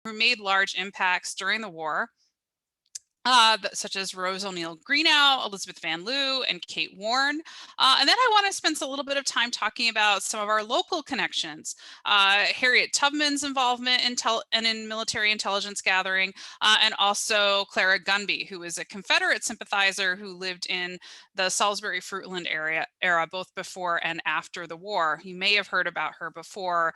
who made large impacts during the war, such as Rose O'Neill Greenough, Elizabeth Van Lew, and Kate Warren. And then I want to spend a little bit of time talking about some of our local connections. Harriet Tubman's involvement in military intelligence gathering, and also Clara Gumby, who was a Confederate sympathizer who lived in the Salisbury Fruitland era, both before and after the war. You may have heard about her before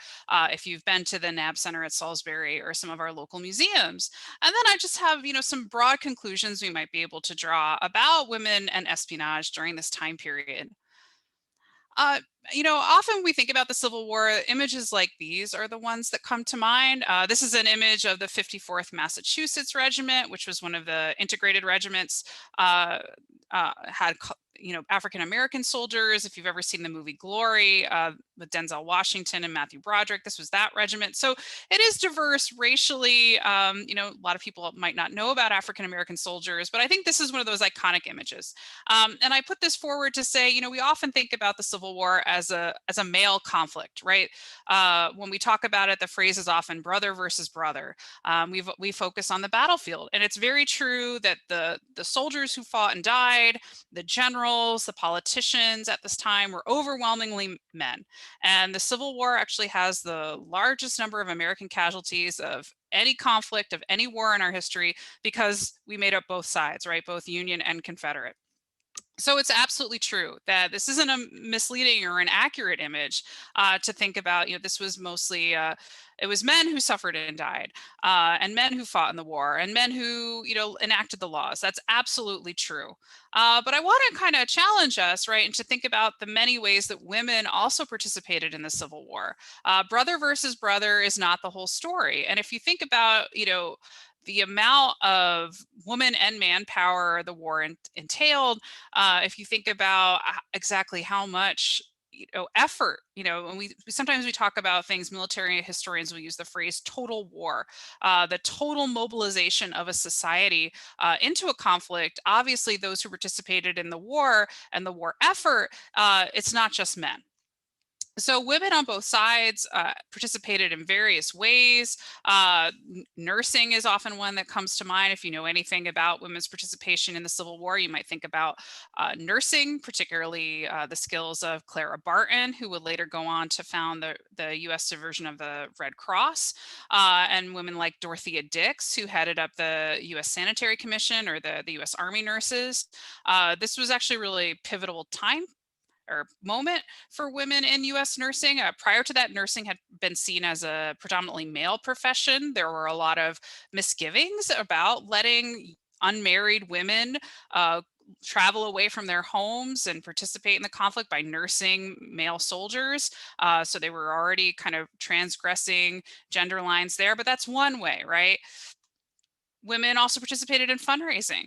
if you've been to the Nabb Center at Salisbury or some of our local museums. And then I just have, some broad conclusions we might be able to draw about women and espionage during this time period. Uh, often we think about the Civil War, images like these are the ones that come to mind. This is an image of the 54th Massachusetts Regiment, which was one of the integrated regiments, had African-American soldiers. If you've ever seen the movie Glory with Denzel Washington and Matthew Broderick, this was that regiment. So it is diverse racially. A lot of people might not know about African-American soldiers, but I think this is one of those iconic images. And I put this forward to say, we often think about the Civil War as a male conflict, right? When we talk about it, the phrase is often brother versus brother. We focus on the battlefield, and it's very true that the soldiers who fought and died, the generals, the politicians at this time were overwhelmingly men. And the Civil War actually has the largest number of American casualties of any conflict, of any war in our history, because we made up both sides, right? Both Union and Confederate. So it's absolutely true that this isn't a misleading or inaccurate image to think about. This was mostly it was men who suffered and died, and men who fought in the war, and men who enacted the laws. That's absolutely true. But I want to kind of challenge us, right, and to think about the many ways that women also participated in the Civil War. Brother versus brother is not the whole story. And if you think about, the amount of woman and manpower the war entailed, if you think about exactly how much effort, and we sometimes we talk about things, military historians will use the phrase total war, the total mobilization of a society into a conflict. Obviously those who participated in the war and the war effort, it's not just men. So women on both sides participated in various ways. Nursing is often one that comes to mind. If you know anything about women's participation in the Civil War, you might think about nursing, particularly the skills of Clara Barton, who would later go on to found the U.S. division of the Red Cross, and women like Dorothea Dix, who headed up the U.S. Sanitary Commission, or the U.S. Army nurses. This was actually really pivotal time or moment for women in U.S. nursing. Prior to that, nursing had been seen as a predominantly male profession. There were a lot of misgivings about letting unmarried women travel away from their homes and participate in the conflict by nursing male soldiers. So they were already kind of transgressing gender lines there, but that's one way, right? Women also participated in fundraising.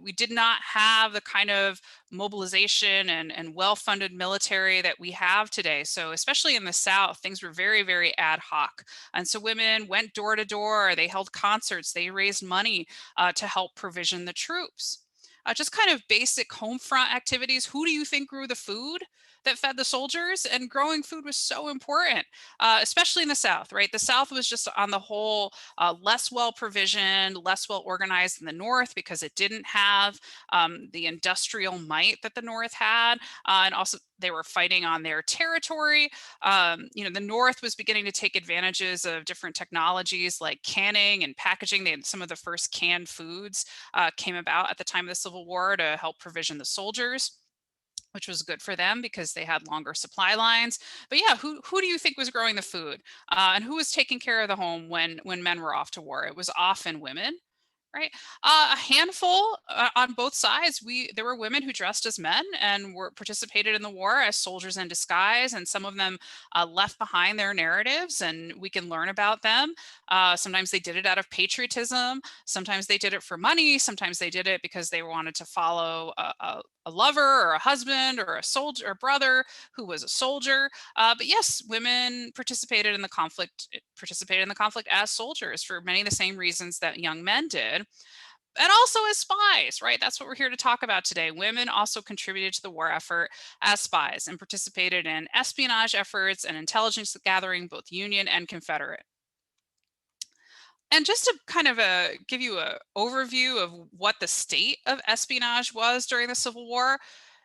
We did not have the kind of mobilization and well-funded military that we have today. So especially in the South, things were very, very ad hoc. And so women went door to door, they held concerts, they raised money to help provision the troops. Just kind of basic home front activities. Who do you think grew the food that fed the soldiers? And growing food was so important, especially in the South, right? The South was just on the whole less well provisioned, less well organized than the North, because it didn't have the industrial might that the North had. And also they were fighting on their territory. The North was beginning to take advantages of different technologies like canning and packaging. They had some of the first canned foods came about at the time of the Civil War to help provision the soldiers, which was good for them because they had longer supply lines. But yeah, who do you think was growing the food? And who was taking care of the home when men were off to war? It was often women. Right. A handful on both sides. There were women who dressed as men and were participated in the war as soldiers in disguise, and some of them left behind their narratives, and we can learn about them. Sometimes they did it out of patriotism. Sometimes they did it for money. Sometimes they did it because they wanted to follow a lover or a husband or a soldier or brother who was a soldier. But yes, women participated in the conflict as soldiers for many of the same reasons that young men did. And also as spies, right? That's what we're here to talk about today. Women also contributed to the war effort as spies and participated in espionage efforts and intelligence gathering, both Union and Confederate. And just to kind of give you an overview of what the state of espionage was during the Civil War,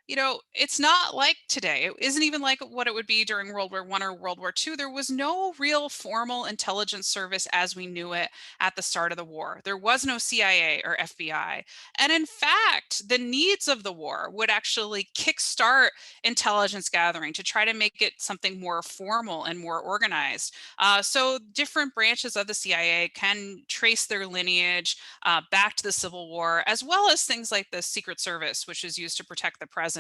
it's not like today. It isn't even like what it would be during World War One or World War II. There was no real formal intelligence service as we knew it at the start of the war. There was no CIA or FBI. And in fact, the needs of the war would actually kickstart intelligence gathering to try to make it something more formal and more organized. So different branches of the CIA can trace their lineage back to the Civil War, as well as things like the Secret Service, which is used to protect the president.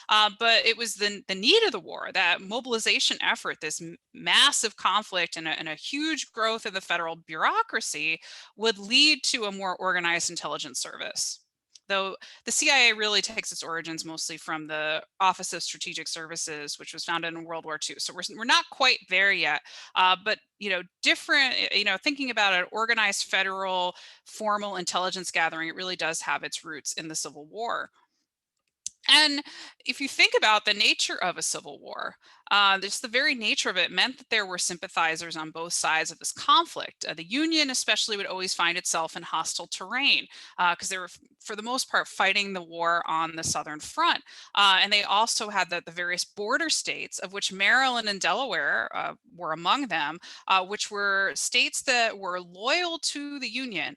But it was the need of the war, that mobilization effort, this massive conflict and a huge growth in the federal bureaucracy would lead to a more organized intelligence service. Though the CIA really takes its origins mostly from the Office of Strategic Services, which was founded in World War II. So we're not quite there yet. But, different, thinking about an organized federal formal intelligence gathering, it really does have its roots in the Civil War. And if you think about the nature of a civil war, just the very nature of it meant that there were sympathizers on both sides of this conflict. The Union especially would always find itself in hostile terrain because they were, for the most part, fighting the war on the Southern Front. And they also had the various border states, of which Maryland and Delaware were among them, which were states that were loyal to the Union,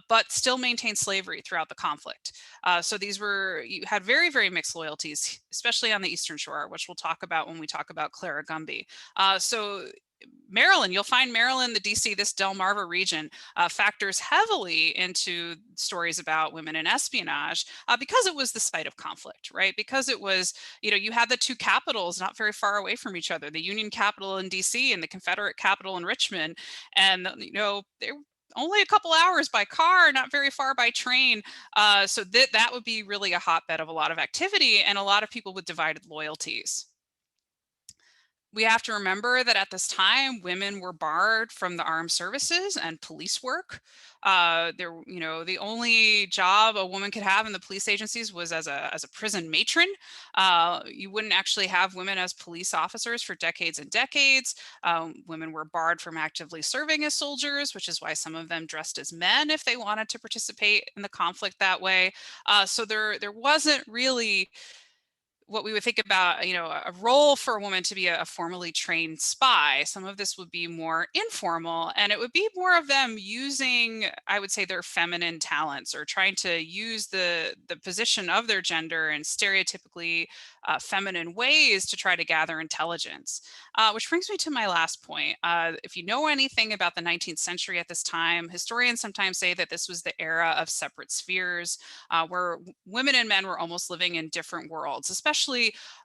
but still maintained slavery throughout the conflict. So you had very, very mixed loyalties, especially on the Eastern Shore, which we'll talk about when we talk about Clara Gumby. So Maryland, you'll find Maryland, the DC, this Delmarva region factors heavily into stories about women in espionage because it was the site of conflict, right? Because it was, you had the two capitals not very far away from each other, the Union capital in DC and the Confederate capital in Richmond. And, they're only a couple hours by car, not very far by train. So that would be really a hotbed of a lot of activity and a lot of people with divided loyalties. We have to remember that at this time, women were barred from the armed services and police work. The only job a woman could have in the police agencies was as a prison matron. You wouldn't actually have women as police officers for decades and decades. Women were barred from actively serving as soldiers, which is why some of them dressed as men if they wanted to participate in the conflict that way. So there wasn't really what we would think about, a role for a woman to be a formally trained spy. Some of this would be more informal, and it would be more of them using, I would say, their feminine talents or trying to use the position of their gender in stereotypically feminine ways to try to gather intelligence. Which brings me to my last point. If you know anything about the 19th century at this time, historians sometimes say that this was the era of separate spheres, where women and men were almost living in different worlds, especially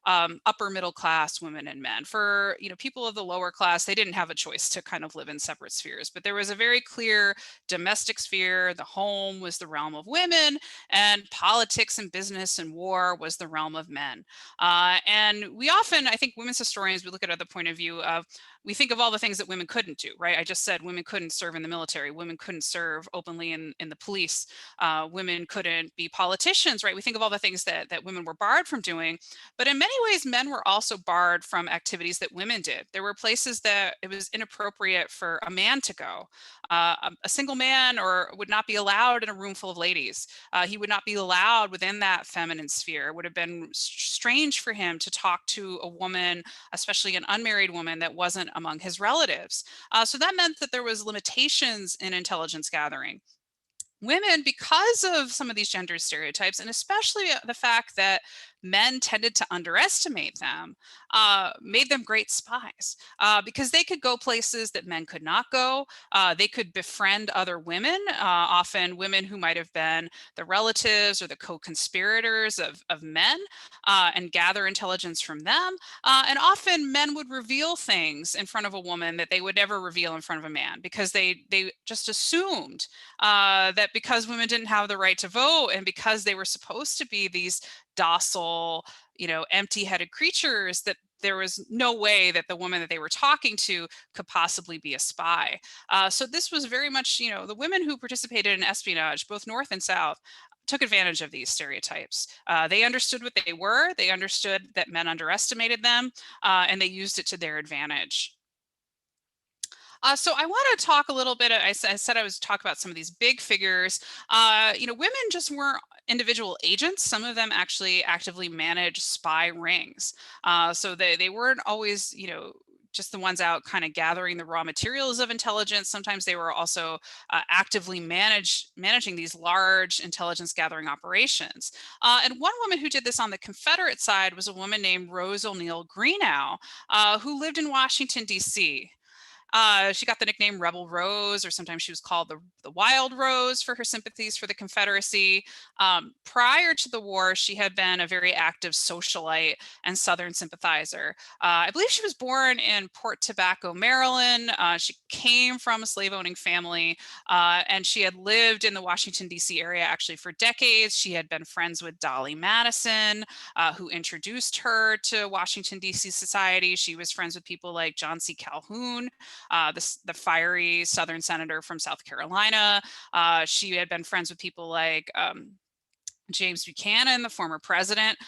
upper middle class women and men. For people of the lower class, they didn't have a choice to kind of live in separate spheres, but there was a very clear domestic sphere. The home was the realm of women, and politics and business and war was the realm of men. And we often, I think, women's historians, we look at the point of view of, we think of all the things that women couldn't do, right? I just said women couldn't serve in the military, women couldn't serve openly in the police, women couldn't be politicians, right? We think of all the things that women were barred from doing, but in many ways, men were also barred from activities that women did. There were places that it was inappropriate for a man to go. A single man would not be allowed in a room full of ladies. He would not be allowed within that feminine sphere. It would have been strange for him to talk to a woman, especially an unmarried woman that wasn't among his relatives. So that meant that there was limitations in intelligence gathering. Women, because of some of these gender stereotypes, and especially the fact that men tended to underestimate them, made them great spies because they could go places that men could not go. They could befriend other women, often women who might have been the relatives or the co-conspirators of men, and gather intelligence from them. And often men would reveal things in front of a woman that they would never reveal in front of a man because they just assumed that because women didn't have the right to vote and because they were supposed to be these docile, empty-headed creatures, that there was no way that the woman that they were talking to could possibly be a spy. So this was very much, the women who participated in espionage, both North and South, took advantage of these stereotypes. They understood what they were, they understood that men underestimated them, and they used it to their advantage. So I want to talk a little bit. I said I was talk about some of these big figures. Women just weren't individual agents. Some of them actually actively managed spy rings. So they weren't always, just the ones out kind of gathering the raw materials of intelligence. Sometimes they were also actively managing these large intelligence gathering operations. And one woman who did this on the Confederate side was a woman named Rose ONeal Greenough, who lived in Washington, D.C. She got the nickname Rebel Rose, or sometimes she was called the Wild Rose for her sympathies for the Confederacy. Prior to the war, she had been a very active socialite and Southern sympathizer. I believe she was born in Port Tobacco, Maryland. She came from a slave-owning family, and she had lived in the Washington, D.C. area actually for decades. She had been friends with Dolly Madison, who introduced her to Washington, D.C. society. She was friends with people like John C. Calhoun, the fiery Southern senator from South Carolina. She had been friends with people like James Buchanan, the former president,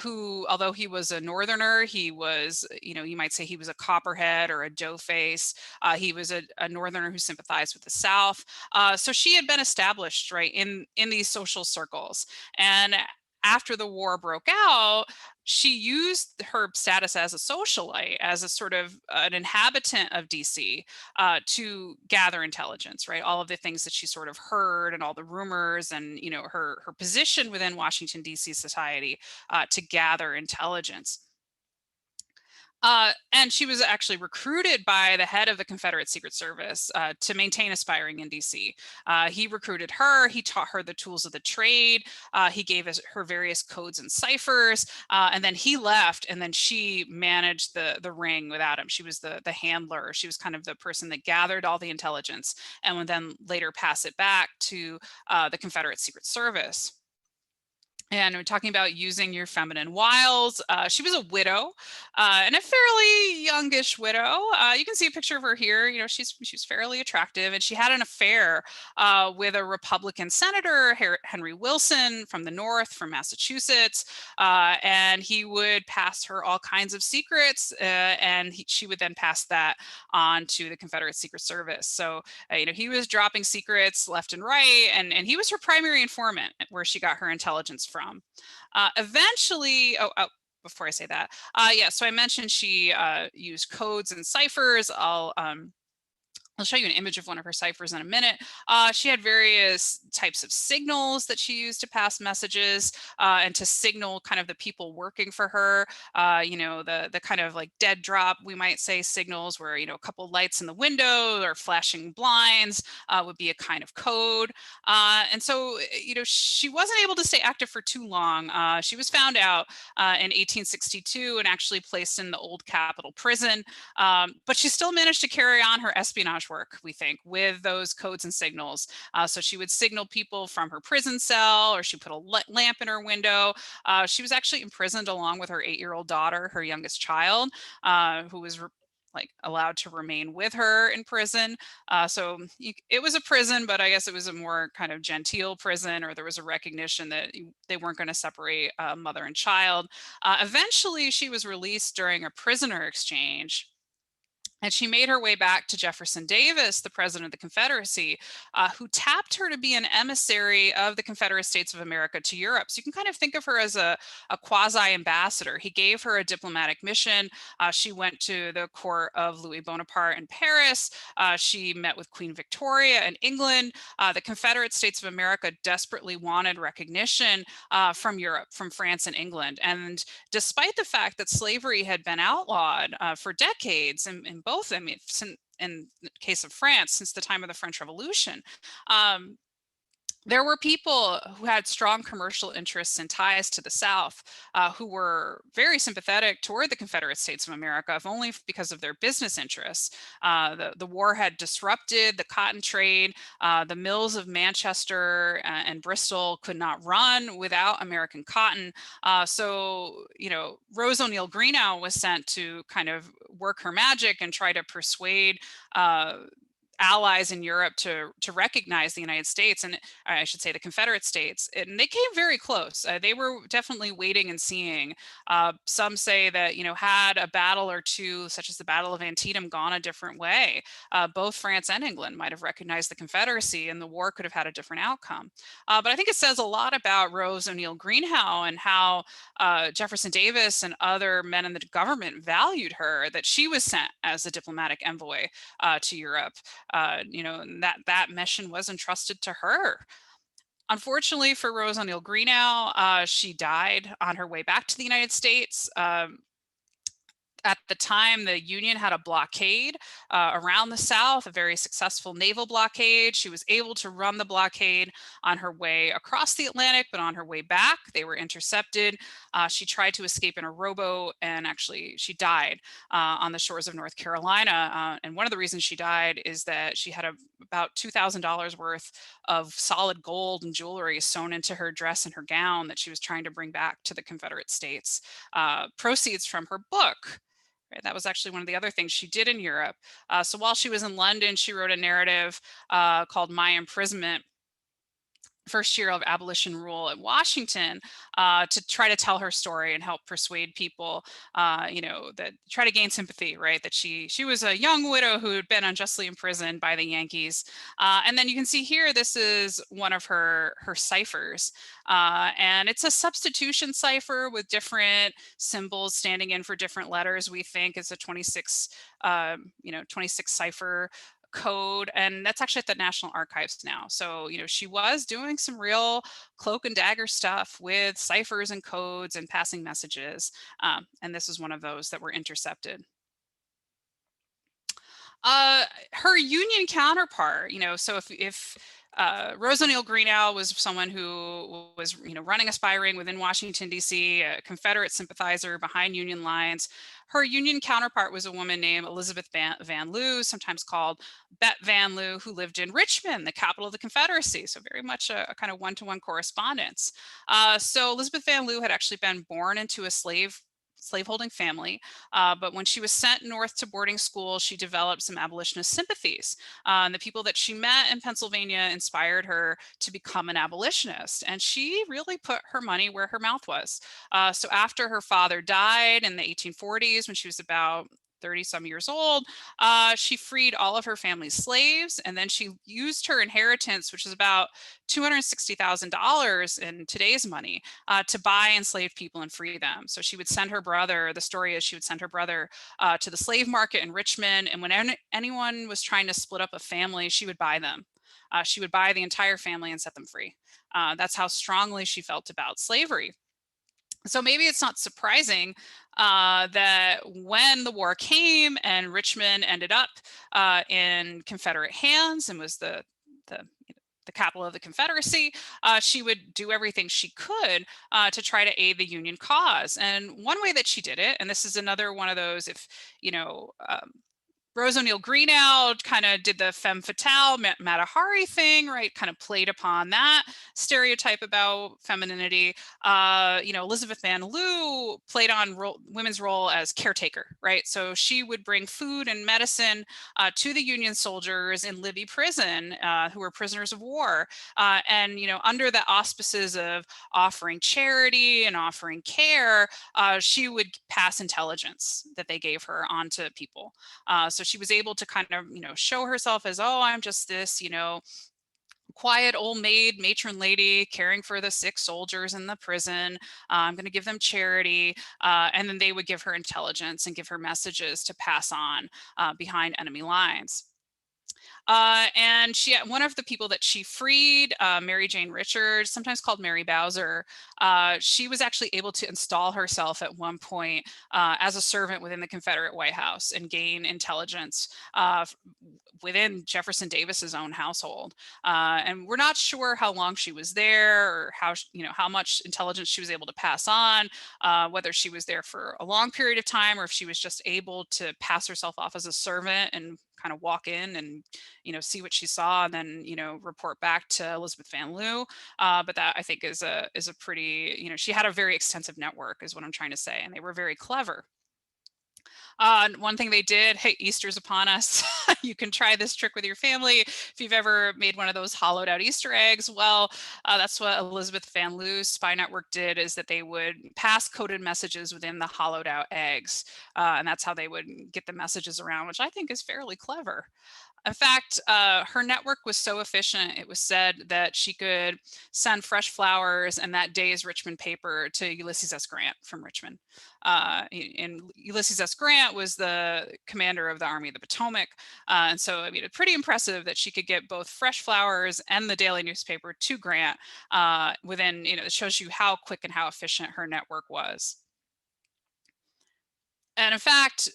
who, although he was a Northerner, he was, you might say he was a Copperhead or a doughface. He was a Northerner who sympathized with the South. So she had been established, right, in these social circles. And after the war broke out, she used her status as a socialite, as a sort of an inhabitant of DC, to gather intelligence, right? All of the things that she sort of heard and all the rumors and, her position within Washington, D.C. society, to gather intelligence. And she was actually recruited by the head of the Confederate Secret Service to maintain aspiring in DC. He recruited her. He taught her the tools of the trade. He gave her various codes and ciphers, and then he left. And then she managed the ring without him. She was the handler. She was kind of the person that gathered all the intelligence and would then later pass it back to the Confederate Secret Service. And we're talking about using your feminine wiles. She was a widow, and a fairly youngish widow. You can see a picture of her here. She's fairly attractive, and she had an affair with a Republican senator, Henry Wilson, from the North, from Massachusetts, and he would pass her all kinds of secrets, and she would then pass that on to the Confederate Secret Service. So, he was dropping secrets left and right, and he was her primary informant, where she got her intelligence from. Eventually, before I say that, so I mentioned she used codes and ciphers. I'll show you an image of one of her ciphers in a minute. She had various types of signals that she used to pass messages and to signal kind of the people working for her. The kind of like dead drop, we might say, signals where, a couple lights in the window or flashing blinds would be a kind of code. And so, she wasn't able to stay active for too long. She was found out in 1862 and actually placed in the old Capitol prison. But she still managed to carry on her espionage work, we think, with those codes and signals. So she would signal people from her prison cell, or she put a lamp in her window. She was actually imprisoned along with her 8-year-old daughter, her youngest child, who was allowed to remain with her in prison. So it was a prison, but I guess it was a more kind of genteel prison, or there was a recognition that they weren't going to separate mother and child. Eventually, she was released during a prisoner exchange. And she made her way back to Jefferson Davis, the president of the Confederacy, who tapped her to be an emissary of the Confederate States of America to Europe. So you can kind of think of her as a quasi-ambassador. He gave her a diplomatic mission. She went to the court of Louis Bonaparte in Paris. She met with Queen Victoria in England. The Confederate States of America desperately wanted recognition from Europe, from France and England. And despite the fact that slavery had been outlawed for decades in both, in the case of France, since the time of the French Revolution, there were people who had strong commercial interests and ties to the South who were very sympathetic toward the Confederate States of America, if only because of their business interests. The war had disrupted the cotton trade. The mills of Manchester and Bristol could not run without American cotton. So, Rose ONeal Greenough was sent to kind of work her magic and try to persuade allies in Europe to recognize the United States, and I should say the Confederate States, and they came very close. They were definitely waiting and seeing. Some say that, you know, had a battle or two, such as the Battle of Antietam, gone a different way, both France and England might have recognized the Confederacy, and the war could have had a different outcome. But I think it says a lot about Rose O'Neal Greenhow and how Jefferson Davis and other men in the government valued her, that she was sent as a diplomatic envoy to Europe. You know, and that mission was entrusted to her. Unfortunately for Rose O'Neal Greenhow, she died on her way back to the United States. At the time, the Union had a blockade around the South, a very successful naval blockade. She was able to run the blockade on her way across the Atlantic, but on her way back, they were intercepted. She tried to escape in a rowboat, and actually she died on the shores of North Carolina. And one of the reasons she died is that she had about $2,000 worth of solid gold and jewelry sewn into her dress and her gown that she was trying to bring back to the Confederate States. Proceeds from her book. Right, that was actually one of the other things she did in Europe. So while she was in London, she wrote a narrative called My Imprisonment, first year of abolition rule at Washington, to try to tell her story and help persuade people, you know, that try to gain sympathy, right? That she was a young widow who had been unjustly imprisoned by the Yankees. And then you can see here, this is one of her ciphers. And it's a substitution cipher with different symbols standing in for different letters. We think it's a 26, you know, 26 cipher code, and that's actually at the National Archives now. So, you know, she was doing some real cloak and dagger stuff with ciphers and codes and passing messages. And this is one of those that were intercepted. Her Union counterpart, you know, so if Rose O'Neal Greenhow was someone who was, you know, running a spy ring within Washington, D.C., a Confederate sympathizer behind Union lines. Her Union counterpart was a woman named Elizabeth Van Lew, sometimes called Bet Van Lew, who lived in Richmond, the capital of the Confederacy. So very much a kind of one-to-one correspondence. So Elizabeth Van Lew had actually been born into a slaveholding family. But when she was sent north to boarding school, she developed some abolitionist sympathies. And the people that she met in Pennsylvania inspired her to become an abolitionist. And she really put her money where her mouth was. So after her father died in the 1840s, when she was about 30 some years old, she freed all of her family's slaves, and then she used her inheritance, which is about $260,000 in today's money, to buy enslaved people and free them. So she would send her brother, the story is she would send her brother to the slave market in Richmond, and when anyone was trying to split up a family, she would buy them. She would buy the entire family and set them free. That's how strongly she felt about slavery. So maybe it's not surprising that when the war came and Richmond ended up in Confederate hands and was the the capital of the Confederacy, she would do everything she could to try to aid the Union cause. And one way that she did it, and this is another one of those, if you know, Rose O'Neal Greenhow kind of did the femme fatale, Mata Hari thing, right? Kind of played upon that stereotype about femininity. You know, Elizabeth Van Lew played on women's role as caretaker, right? So she would bring food and medicine to the Union soldiers in Libby prison, who were prisoners of war. And, you know, under the auspices of offering charity and offering care, she would pass intelligence that they gave her onto people. So she was able to kind of, you know, show herself as, oh, I'm just this, you know, quiet old maid, matron lady caring for the sick soldiers in the prison. I'm going to give them charity. And then they would give her intelligence and give her messages to pass on behind enemy lines. And one of the people that she freed, Mary Jane Richards, sometimes called Mary Bowser, she was actually able to install herself at one point as a servant within the Confederate White House and gain intelligence within Jefferson Davis's own household. And we're not sure how long she was there or how, you know, how much intelligence she was able to pass on, whether she was there for a long period of time or if she was just able to pass herself off as a servant and kind of walk in and, you know, see what she saw and then, you know, report back to Elizabeth Van Lew. But that I think is a pretty, you know, she had a very extensive network is what I'm trying to say, and they were very clever. One thing they did, hey, Easter's upon us. You can try this trick with your family. If you've ever made one of those hollowed out Easter eggs, well, that's what Elizabeth Van Loo's spy network did, is that they would pass coded messages within the hollowed out eggs. And that's how they would get the messages around, which I think is fairly clever. In fact, her network was so efficient, it was said that she could send fresh flowers and that day's Richmond paper to Ulysses S. Grant from Richmond. And Ulysses S. Grant was the commander of the Army of the Potomac. And so, I mean, it's pretty impressive that she could get both fresh flowers and the daily newspaper to Grant within, it shows you how quick and how efficient her network was. And in fact,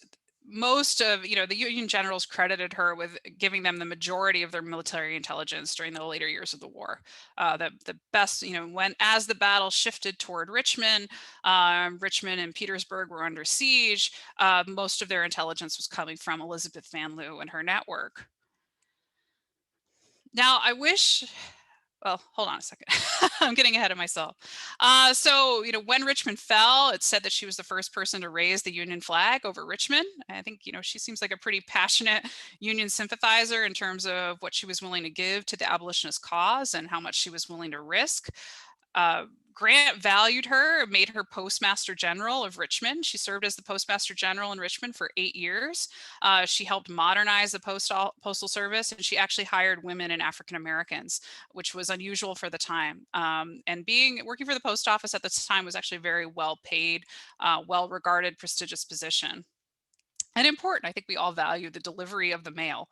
most of the Union generals credited her with giving them the majority of their military intelligence during the later years of the war. The best, when as the battle shifted toward Richmond, Richmond and Petersburg were under siege. Most of their intelligence was coming from Elizabeth Van Loo and her network. Now, I wish. Well, hold on a second. I'm getting ahead of myself. So, when Richmond fell, it said that she was the first person to raise the Union flag over Richmond. I think, she seems like a pretty passionate Union sympathizer in terms of what she was willing to give to the abolitionist cause and how much she was willing to risk. Grant valued her, made her Postmaster General of Richmond. She served as the Postmaster General in Richmond for 8 years. She helped modernize the Postal Service, and she actually hired women and African Americans, which was unusual for the time. And working for the post office at this time was actually a very well paid, well regarded, prestigious position. And important, I think we all value the delivery of the mail.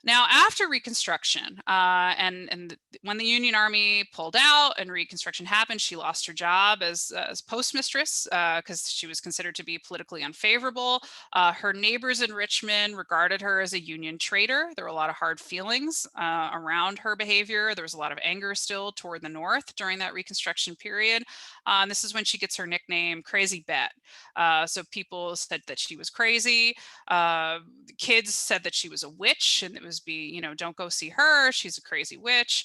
Now, after Reconstruction, and when the Union Army pulled out and Reconstruction happened, she lost her job as postmistress because she was considered to be politically unfavorable. Her neighbors in Richmond regarded her as a Union traitor. There were a lot of hard feelings around her behavior. There was a lot of anger still toward the North during that Reconstruction period. And this is when she gets her nickname Crazy Bet. So people said that she was crazy. Kids said that she was a witch, and it was don't go see her, she's a crazy witch.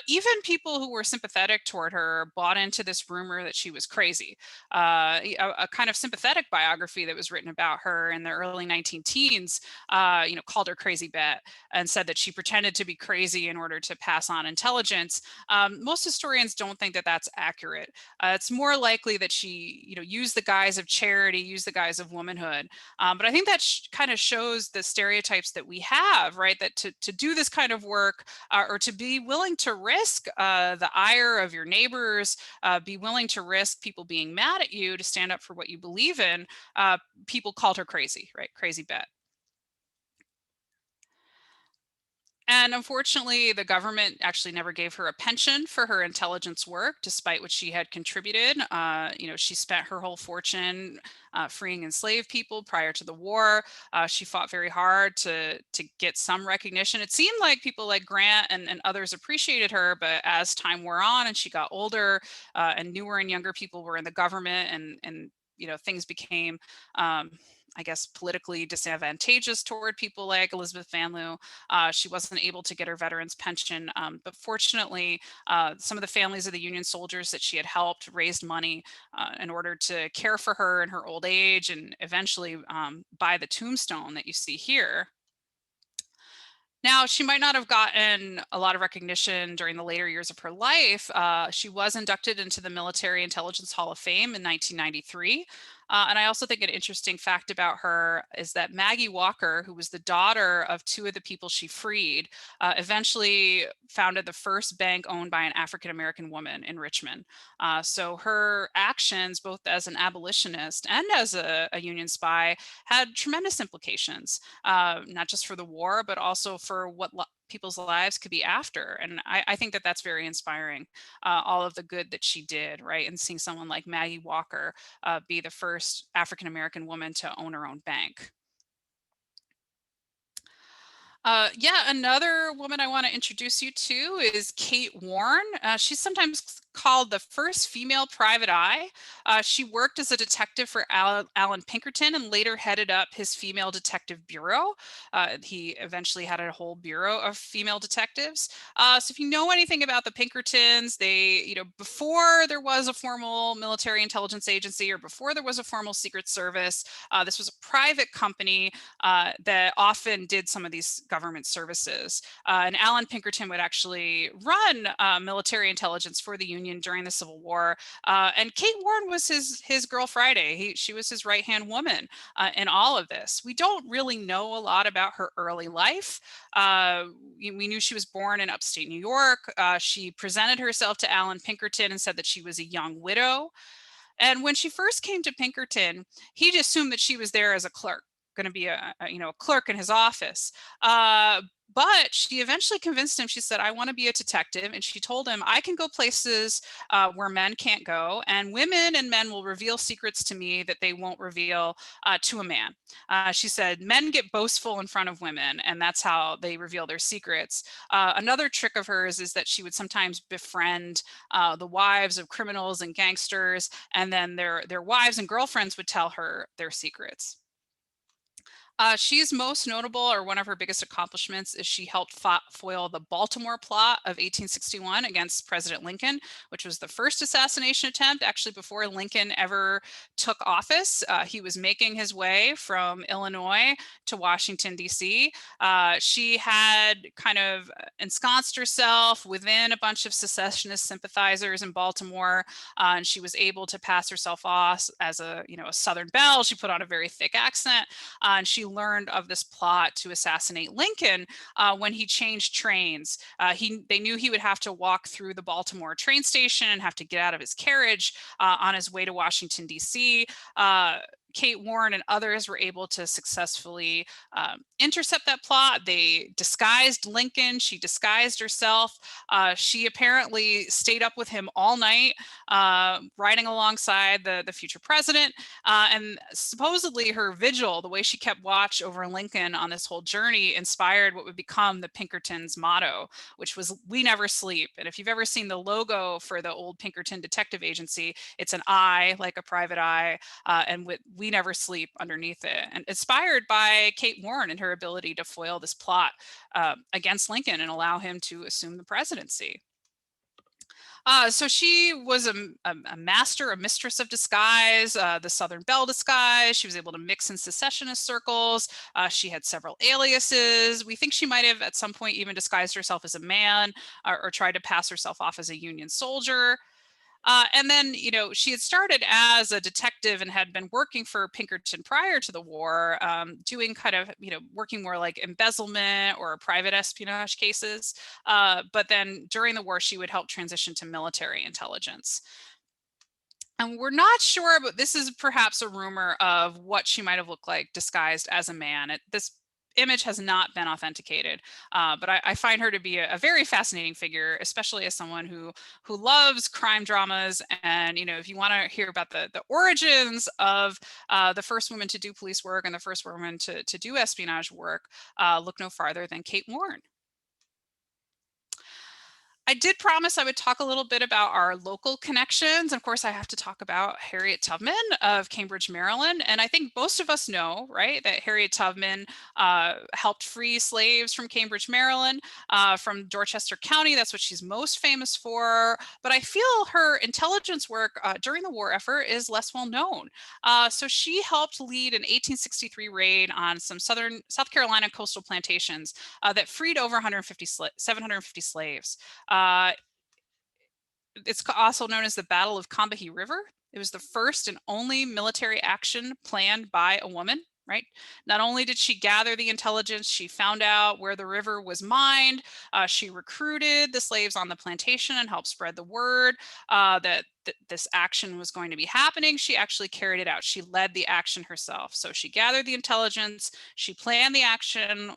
Even people who were sympathetic toward her bought into this rumor that she was crazy. A kind of sympathetic biography that was written about her in the early 19 teens, called her Crazy Bet and said that she pretended to be crazy in order to pass on intelligence. Most historians don't think that that's accurate. It's more likely that she, used the guise of charity, used the guise of womanhood. But I think that kind of shows the stereotypes that we have, right? That to do this kind of work or to be willing to risk the ire of your neighbors, be willing to risk people being mad at you to stand up for what you believe in, people called her crazy, right? Crazy Bet. And unfortunately, the government actually never gave her a pension for her intelligence work, despite what she had contributed. She spent her whole fortune freeing enslaved people prior to the war. She fought very hard to get some recognition. It seemed like people like Grant and others appreciated her, but as time wore on and she got older and newer and younger people were in the government and things became I guess, politically disadvantageous toward people like Elizabeth Van Loo. She wasn't able to get her veterans pension, but fortunately, some of the families of the Union soldiers that she had helped raised money in order to care for her in her old age and eventually buy the tombstone that you see here. Now, she might not have gotten a lot of recognition during the later years of her life. She was inducted into the Military Intelligence Hall of Fame in 1993. And I also think an interesting fact about her is that Maggie Walker, who was the daughter of two of the people she freed, eventually founded the first bank owned by an African-American woman in Richmond. So her actions, both as an abolitionist and as a Union spy, had tremendous implications, not just for the war, but also for what people's lives could be after. And I think that that's very inspiring, all of the good that she did, right? And seeing someone like Maggie Walker be the first African-American woman to own her own bank. Yeah, another woman I want to introduce you to is Kate Warren. She's sometimes called the first female private eye. She worked as a detective for Alan Pinkerton and later headed up his female detective bureau. He eventually had a whole bureau of female detectives. So if you know anything about the Pinkertons, they, before there was a formal military intelligence agency or before there was a formal secret service, this was a private company that often did some of these government services. And Alan Pinkerton would actually run military intelligence for the Union during the Civil War. And Kate Warren was his girl Friday. She was his right-hand woman in all of this. We don't really know a lot about her early life. We knew she was born in upstate New York. She presented herself to Alan Pinkerton and said that she was a young widow. And when she first came to Pinkerton, he just assumed that she was there as a clerk, going to be a clerk in his office. But she eventually convinced him. She said, I want to be a detective. And she told him, I can go places where men can't go, and women and men will reveal secrets to me that they won't reveal to a man. She said, men get boastful in front of women, and that's how they reveal their secrets. Another trick of hers is that she would sometimes befriend the wives of criminals and gangsters, and then their wives and girlfriends would tell her their secrets. She's most notable, or one of her biggest accomplishments, is she helped foil the Baltimore plot of 1861 against President Lincoln, which was the first assassination attempt, actually before Lincoln ever took office. He was making his way from Illinois to Washington, D.C. She had kind of ensconced herself within a bunch of secessionist sympathizers in Baltimore, and she was able to pass herself off as a Southern belle. She put on a very thick accent, and she learned of this plot to assassinate Lincoln when he changed trains. They knew he would have to walk through the Baltimore train station and have to get out of his carriage on his way to Washington, D.C. Kate Warren and others were able to successfully intercept that plot. They disguised Lincoln. She disguised herself. She apparently stayed up with him all night, riding alongside the future president. And supposedly her vigil, the way she kept watch over Lincoln on this whole journey, inspired what would become the Pinkertons' motto, which was "We never sleep." And if you've ever seen the logo for the old Pinkerton Detective Agency, it's an eye, like a private eye, and with "We never sleep" underneath it. And inspired by Kate Warren and her ability to foil this plot against Lincoln and allow him to assume the presidency. So she was a master, a mistress of disguise, the Southern Belle disguise. She was able to mix in secessionist circles. She had several aliases. We think she might have at some point even disguised herself as a man or tried to pass herself off as a Union soldier. And then, she had started as a detective and had been working for Pinkerton prior to the war, doing kind of, working more like embezzlement or private espionage cases. But then during the war, she would help transition to military intelligence. And we're not sure, but this is perhaps a rumor of what she might have looked like disguised as a man. This image has not been authenticated, but I find her to be a very fascinating figure, especially as someone who loves crime dramas. And if you want to hear about the origins of the first woman to do police work and the first woman to do espionage work, look no farther than Kate Warren. I did promise I would talk a little bit about our local connections. Of course, I have to talk about Harriet Tubman of Cambridge, Maryland. And I think most of us know, right, that Harriet Tubman helped free slaves from Cambridge, Maryland, from Dorchester County. That's what she's most famous for. But I feel her intelligence work during the war effort is less well known. So she helped lead an 1863 raid on some South Carolina coastal plantations that freed over 750 slaves. It's also known as the Battle of Combahee River. It was the first and only military action planned by a woman, right? Not only did she gather the intelligence, she found out where the river was mined. She recruited the slaves on the plantation and helped spread the word that this action was going to be happening. She actually carried it out. She led the action herself. So she gathered the intelligence, she planned the action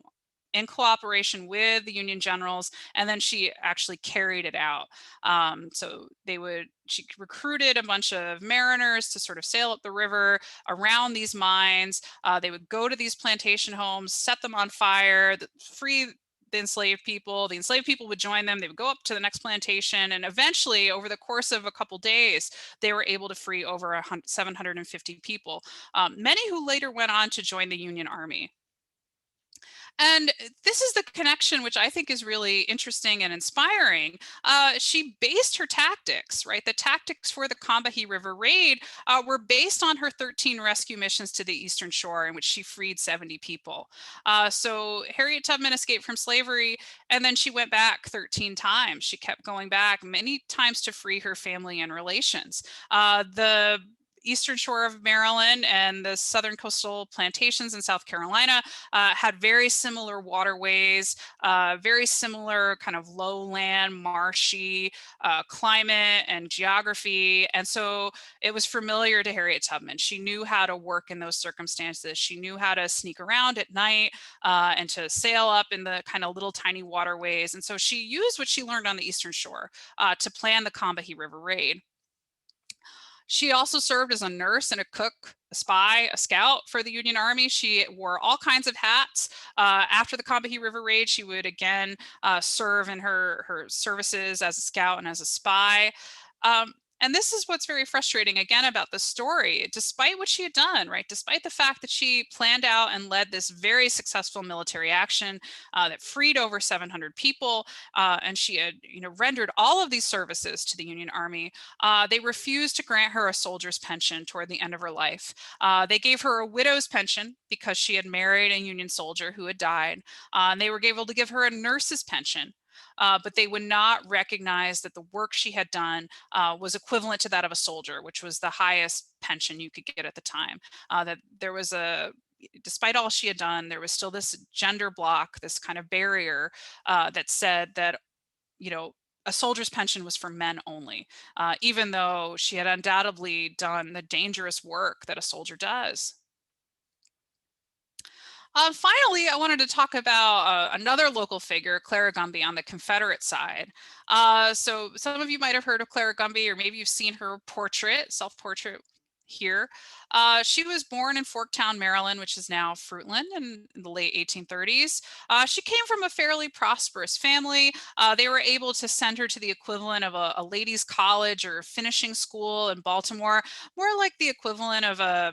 in cooperation with the Union generals, and then she actually carried it out. She recruited a bunch of mariners to sort of sail up the river around these mines. They would go to these plantation homes, set them on fire, free the enslaved people. The enslaved people would join them. They would go up to the next plantation. And eventually, over the course of a couple days, they were able to free over 750 people, many who later went on to join the Union Army. And this is the connection, which I think is really interesting and inspiring. She based her tactics, right? The tactics for the Combahee River raid were based on her 13 rescue missions to the Eastern Shore, in which she freed 70 people. So Harriet Tubman escaped from slavery, and then she went back 13 times. She kept going back many times to free her family and relations. The Eastern Shore of Maryland and the southern coastal plantations in South Carolina had very similar waterways, very similar kind of lowland, marshy climate and geography. And so it was familiar to Harriet Tubman. She knew how to work in those circumstances. She knew how to sneak around at night and to sail up in the kind of little tiny waterways. And so she used what she learned on the Eastern Shore to plan the Combahee River raid. She also served as a nurse and a cook, a spy, a scout for the Union Army. She wore all kinds of hats. After the Combahee River raid, she would again serve in her services as a scout and as a spy. And this is what's very frustrating again about the story, despite what she had done, right? Despite the fact that she planned out and led this very successful military action that freed over 700 people, and she had, rendered all of these services to the Union Army, they refused to grant her a soldier's pension toward the end of her life. They gave her a widow's pension because she had married a Union soldier who had died. And they were able to give her a nurse's pension. But they would not recognize that the work she had done was equivalent to that of a soldier, which was the highest pension you could get at the time. That there was despite all she had done, there was still this gender block, this kind of barrier that said that, a soldier's pension was for men only, even though she had undoubtedly done the dangerous work that a soldier does. Finally, I wanted to talk about another local figure, Clara Gumby, on the Confederate side. So some of you might have heard of Clara Gumby, or maybe you've seen her portrait, self-portrait here. She was born in Forktown, Maryland, which is now Fruitland, in the late 1830s. She came from a fairly prosperous family. They were able to send her to the equivalent of a ladies' college or finishing school in Baltimore, more like the equivalent of a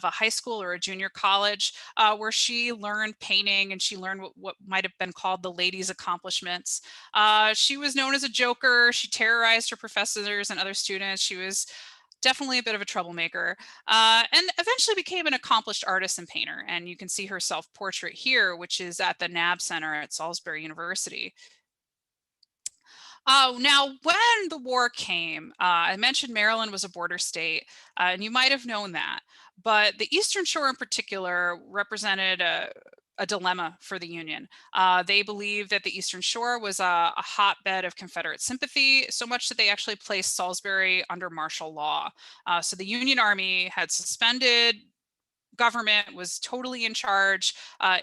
high school or a junior college, where she learned painting and she learned what might have been called the ladies' accomplishments. She was known as a joker. She terrorized her professors and other students. She was definitely a bit of a troublemaker, and eventually became an accomplished artist and painter. And you can see her self-portrait here, which is at the Nabb Center at Salisbury University. Now, when the war came, I mentioned Maryland was a border state, and you might have known that. But the Eastern Shore in particular represented a dilemma for the Union. They believed that the Eastern Shore was a hotbed of Confederate sympathy, so much that they actually placed Salisbury under martial law. So the Union Army had suspended government, was totally in charge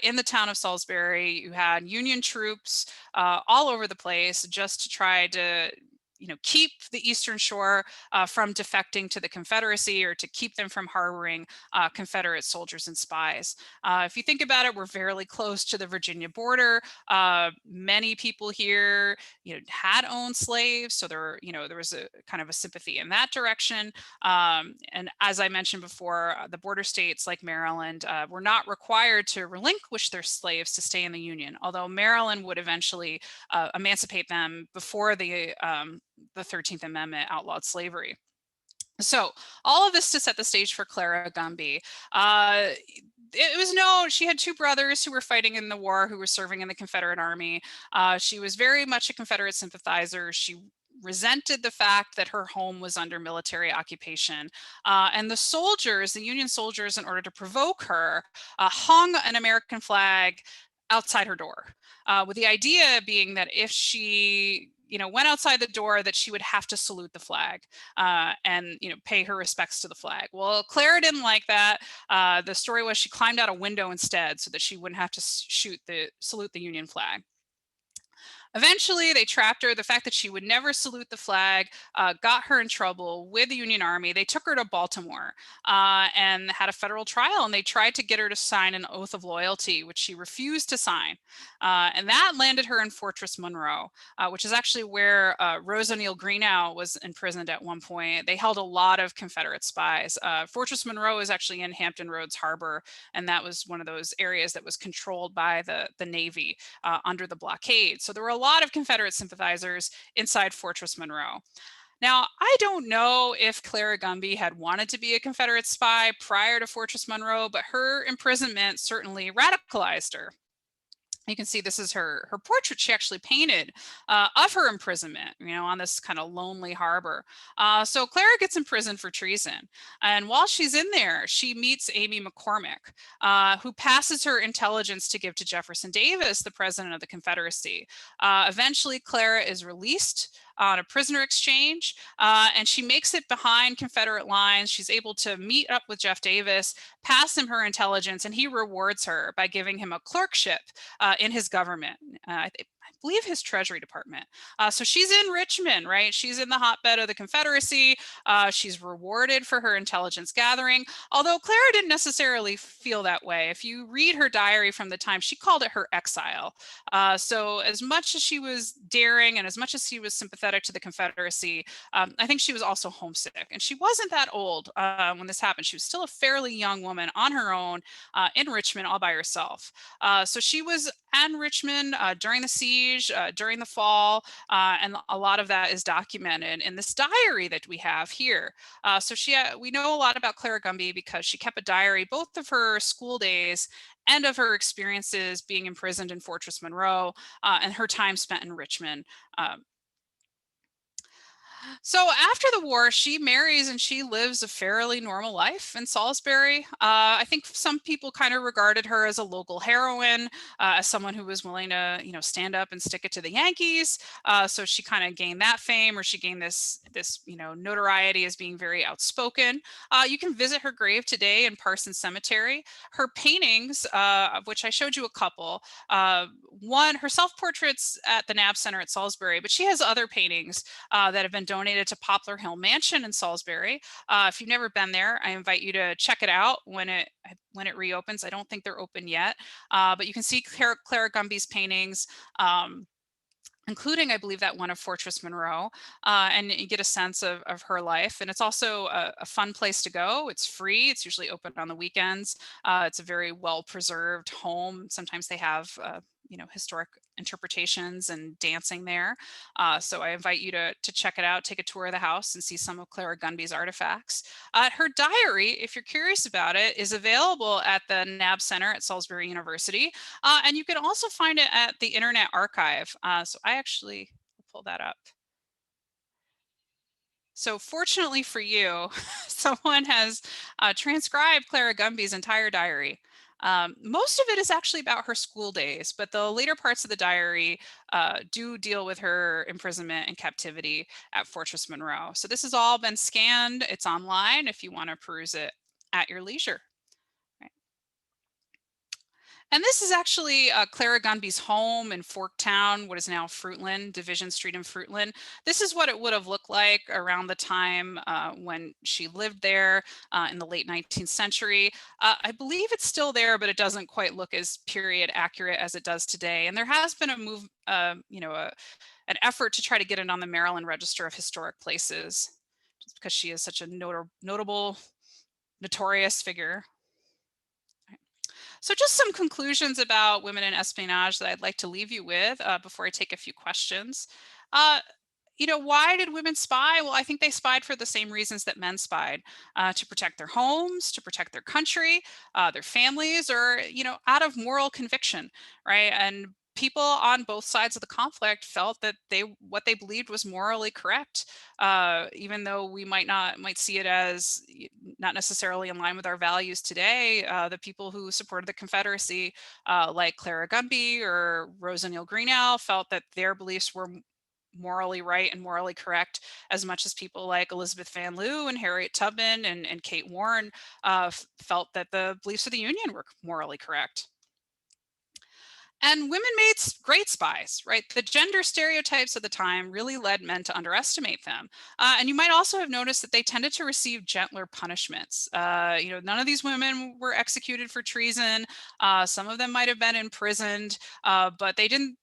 in the town of Salisbury. You had Union troops all over the place just to try to keep the Eastern Shore from defecting to the Confederacy, or to keep them from harboring Confederate soldiers and spies. If you think about it, we're fairly close to the Virginia border. Many people here, had owned slaves, so there was a kind of a sympathy in that direction. And as I mentioned before, the border states like Maryland were not required to relinquish their slaves to stay in the Union, although Maryland would eventually emancipate them before the 13th Amendment outlawed slavery. So all of this to set the stage for Clara Gumby. It was known she had two brothers who were fighting in the war, who were serving in the Confederate Army. She was very much a Confederate sympathizer. She resented the fact that her home was under military occupation. And the soldiers, the Union soldiers, in order to provoke her, hung an American flag outside her door, with the idea being that if she went outside the door, that she would have to salute the flag and pay her respects to the flag. Well, Clara didn't like that. The story was she climbed out a window instead so that she wouldn't have to salute the Union flag. Eventually, they trapped her. The fact that she would never salute the flag got her in trouble with the Union Army. They took her to Baltimore and had a federal trial, and they tried to get her to sign an oath of loyalty, which she refused to sign. And that landed her in Fortress Monroe, which is actually where Rose O'Neal Greenough was imprisoned at one point. They held a lot of Confederate spies. Fortress Monroe is actually in Hampton Roads Harbor, and that was one of those areas that was controlled by the Navy under the blockade. So there were a lot of Confederate sympathizers inside Fortress Monroe. Now, I don't know if Clara Gumby had wanted to be a Confederate spy prior to Fortress Monroe, but her imprisonment certainly radicalized her. You can see this is her portrait she actually painted of her imprisonment, on this kind of lonely harbor. So Clara gets imprisoned for treason. And while she's in there, she meets Amy McCormick, who passes her intelligence to give to Jefferson Davis, the president of the Confederacy. Eventually, Clara is released on a prisoner exchange, and she makes it behind Confederate lines. She's able to meet up with Jeff Davis, pass him her intelligence, and he rewards her by giving him a clerkship in his government. I believe his Treasury Department. So she's in Richmond, right? She's in the hotbed of the Confederacy. She's rewarded for her intelligence gathering, although Clara didn't necessarily feel that way. If you read her diary from the time, she called it her exile. So as much as she was daring and as much as she was sympathetic to the Confederacy, I think she was also homesick. And she wasn't that old when this happened. She was still a fairly young woman on her own in Richmond all by herself. So she was in Richmond during the siege, during the fall, and a lot of that is documented in this diary that we have here. So we know a lot about Clara Gumby because she kept a diary both of her school days and of her experiences being imprisoned in Fortress Monroe and her time spent in Richmond. So after the war, she marries and she lives a fairly normal life in Salisbury. I think some people kind of regarded her as a local heroine, as someone who was willing to, stand up and stick it to the Yankees. So she kind of gained that fame, or she gained this, notoriety as being very outspoken. You can visit her grave today in Parsons Cemetery. Her paintings, of which I showed you a couple, one, her self-portraits at the Nabb Center at Salisbury, but she has other paintings that have been donated to Poplar Hill Mansion in Salisbury. If you've never been there, I invite you to check it out when it reopens. I don't think they're open yet, but you can see Clara Gumby's paintings. Including, I believe, that one of Fortress Monroe, and you get a sense of her life. And it's also a fun place to go. It's free. It's usually open on the weekends. It's a very well-preserved home. Sometimes they have, historic interpretations and dancing there. So I invite you to check it out, take a tour of the house and see some of Clara Gumby's artifacts. Her diary, if you're curious about it, is available at the Nabb Center at Salisbury University. And you can also find it at the Internet Archive. So I actually pull that up. So fortunately for you, someone has transcribed Clara Gumby's entire diary. Most of it is actually about her school days, but the later parts of the diary do deal with her imprisonment and captivity at Fortress Monroe. So this has all been scanned. It's online if you want to peruse it at your leisure. And this is actually Clara Gumby's home in Forktown, what is now Fruitland, Division Street in Fruitland. This is what it would have looked like around the time when she lived there in the late 19th century. I believe it's still there, but it doesn't quite look as period accurate as it does today. And there has been a move, an effort to try to get it on the Maryland Register of Historic Places, just because she is such a notable, notorious figure. So just some conclusions about women in espionage that I'd like to leave you with before I take a few questions. Why did women spy? Well, I think they spied for the same reasons that men spied, to protect their homes, to protect their country, their families, or, out of moral conviction, right? And people on both sides of the conflict felt that what they believed was morally correct, even though we might see it as not necessarily in line with our values today. The people who supported the Confederacy, like Clara Gumby or Rose O'Neal Greenough, felt that their beliefs were morally right and morally correct as much as people like Elizabeth Van Lew and Harriet Tubman and Kate Warren felt that the beliefs of the Union were morally correct. And women made great spies, right? The gender stereotypes of the time really led men to underestimate them. And you might also have noticed that they tended to receive gentler punishments. None of these women were executed for treason. Some of them might have been imprisoned, but they didn't.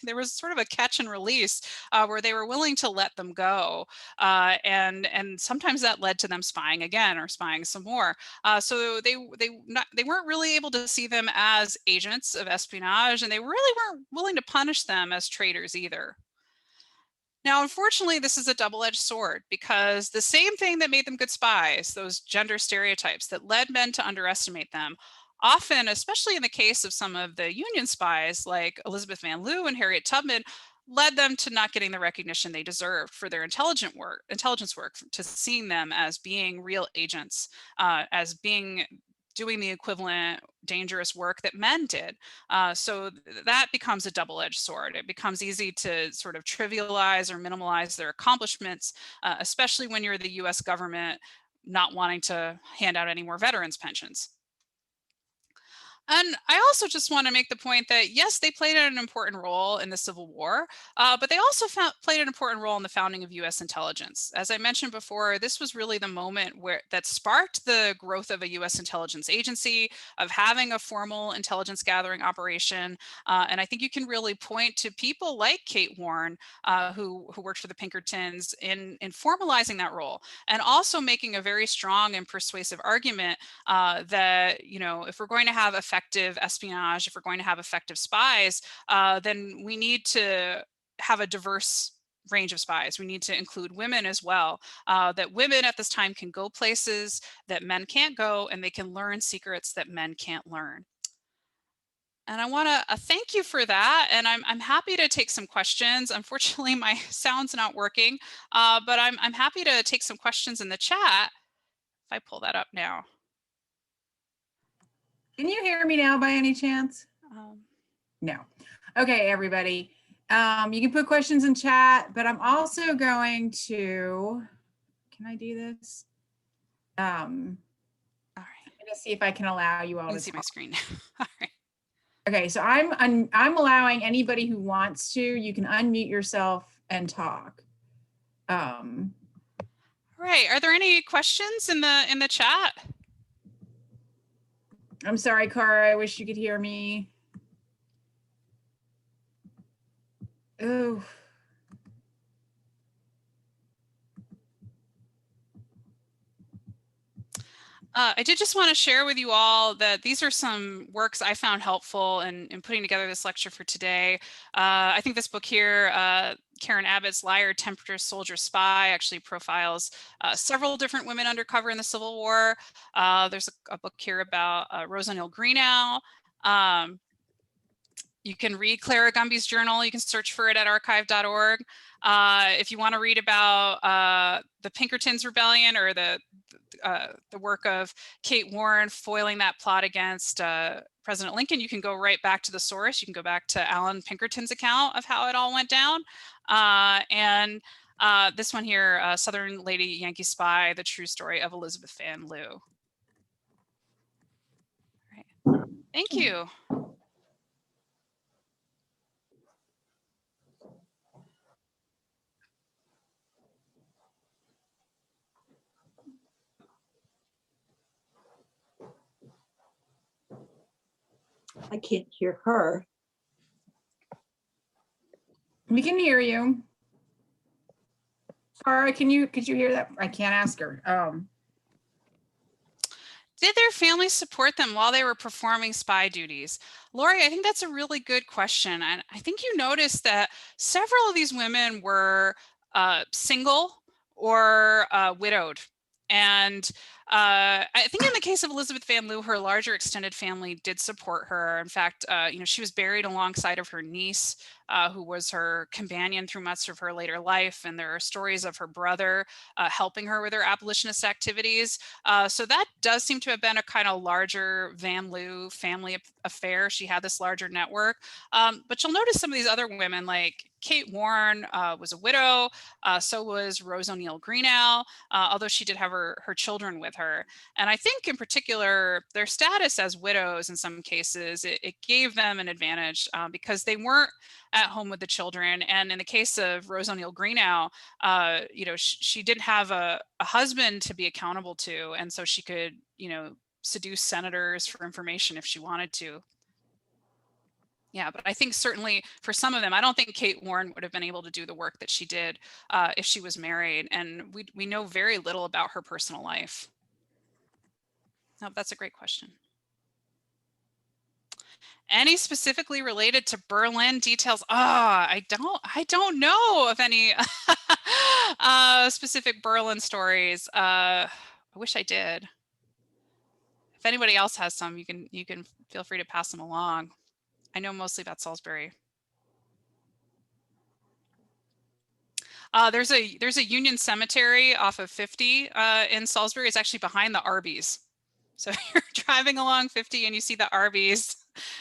There was sort of a catch and release where they were willing to let them go, and sometimes that led to them spying again or spying some more. So they weren't really able to see them as agents of espionage, and they really weren't willing to punish them as traitors either. Now, unfortunately, this is a double-edged sword because the same thing that made them good spies, those gender stereotypes that led men to underestimate them, often, especially in the case of some of the Union spies like Elizabeth Van Lew and Harriet Tubman, led them to not getting the recognition they deserved for their intelligence work, to seeing them as being real agents, as being doing the equivalent dangerous work that men did. So that becomes a double-edged sword. It becomes easy to sort of trivialize or minimize their accomplishments, especially when you're the US government not wanting to hand out any more veterans pensions. And I also just want to make the point that, yes, they played an important role in the Civil War, but they also played an important role in the founding of US intelligence. As I mentioned before, this was really the moment that sparked the growth of a US intelligence agency, of having a formal intelligence gathering operation. And I think you can really point to people like Kate Warren, who worked for the Pinkertons, in formalizing that role, and also making a very strong and persuasive argument that, if we're going to have effective espionage, if we're going to have effective spies, then we need to have a diverse range of spies. We need to include women as well, that women at this time can go places that men can't go, and they can learn secrets that men can't learn. And I want to thank you for that. And I'm happy to take some questions. Unfortunately, my sound's not working, but I'm happy to take some questions in the chat. If I pull that up now. Can you hear me now by any chance? No. Okay, everybody. You can put questions in chat, but I'm also going to, can I do this? All right. I'm going to see if I can allow you all to see my screen. All right. Okay, so I'm allowing anybody who wants to, you can unmute yourself and talk. Right. Are there any questions in the chat? I'm sorry, Cara, I wish you could hear me. Oh. I did just want to share with you all that these are some works I found helpful in putting together this lecture for today. I think this book here, Karen Abbott's Liar, Tempter, Soldier, Spy, actually profiles several different women undercover in the Civil War. There's a book here about Rose O'Neal Greene. You can read Clara Gumby's journal. You can search for it at archive.org. If you want to read about the Pinkertons Rebellion, or the work of Kate Warren foiling that plot against President Lincoln, you can go right back to the source. You can go back to Alan Pinkerton's account of how it all went down. And this one here, Southern Lady Yankee Spy, The True Story of Elizabeth Van Lew. Right. Thank you. I can't hear her. We can hear you. Cara, could you hear that? I can't ask her. Did their families support them while they were performing spy duties? Lori, I think that's a really good question. And I think you noticed that several of these women were single or widowed. And I think in the case of Elizabeth Van Lew, her larger extended family did support her. In fact, she was buried alongside of her niece, who was her companion through much of her later life. And there are stories of her brother helping her with her abolitionist activities. So that does seem to have been a kind of larger Van Lew family affair. She had this larger network. But you'll notice some of these other women, like Kate Warren was a widow. So was Rose ONeal Greene, although she did have her children with her. And I think in particular, their status as widows in some cases, it gave them an advantage because they weren't at home with the children. And in the case of Rose ONeal Greene, you know, she didn't have a husband to be accountable to. And so she could, you know, seduce senators for information if she wanted to. Yeah, but I think certainly for some of them, I don't think Kate Warren would have been able to do the work that she did if she was married. And we know very little about her personal life. No, that's a great question. Any specifically related to Berlin details? I don't know of any specific Berlin stories. I wish I did. If anybody else has some, you can feel free to pass them along. I know mostly about Salisbury. There's a Union Cemetery off of 50 in Salisbury. It's actually behind the Arby's. So you're driving along 50 and you see the Arby's.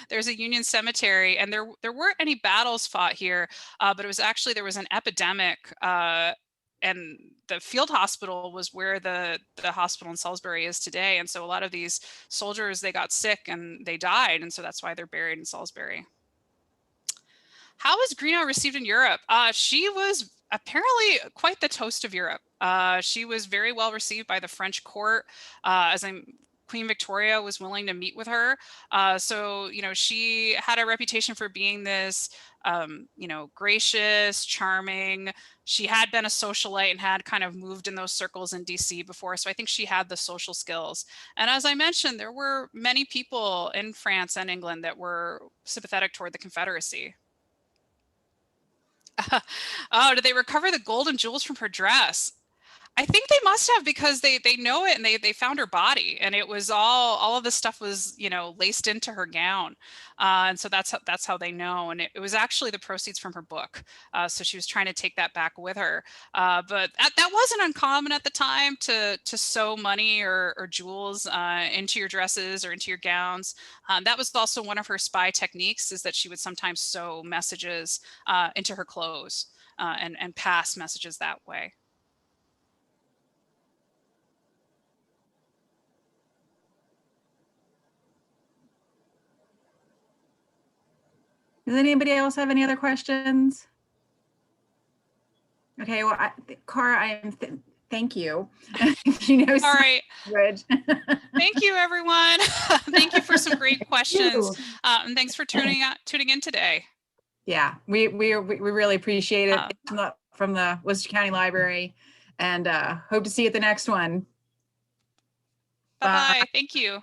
There's a Union Cemetery, and there weren't any battles fought here, but it was actually, there was an epidemic, and the field hospital was where the hospital in Salisbury is today. And so a lot of these soldiers, they got sick and they died, and so that's why they're buried in Salisbury. How was Greene received in Europe? She was apparently quite the toast of Europe. She was very well received by the French court, Queen Victoria was willing to meet with her. So, you know, she had a reputation for being this, you know, gracious, charming. She had been a socialite and had kind of moved in those circles in DC before. So I think she had the social skills. And as I mentioned, there were many people in France and England that were sympathetic toward the Confederacy. Oh, did they recover the gold and jewels from her dress? I think they must have, because they know it, and they found her body, and it was all of this stuff was, you know, laced into her gown, and so that's how they know. And it was actually the proceeds from her book, so she was trying to take that back with her. But that wasn't uncommon at the time to sew money or jewels into your dresses or into your gowns. That was also one of her spy techniques, is that she would sometimes sew messages into her clothes and pass messages that way. Does anybody else have any other questions? Okay, well, Cara, thank you. You know, all right. Bridge. Thank you, everyone. Thank you for some great questions, and thanks for tuning in today. Yeah, we really appreciate it from the Worcester County Library, and hope to see you at the next one. Bye-bye. Thank you.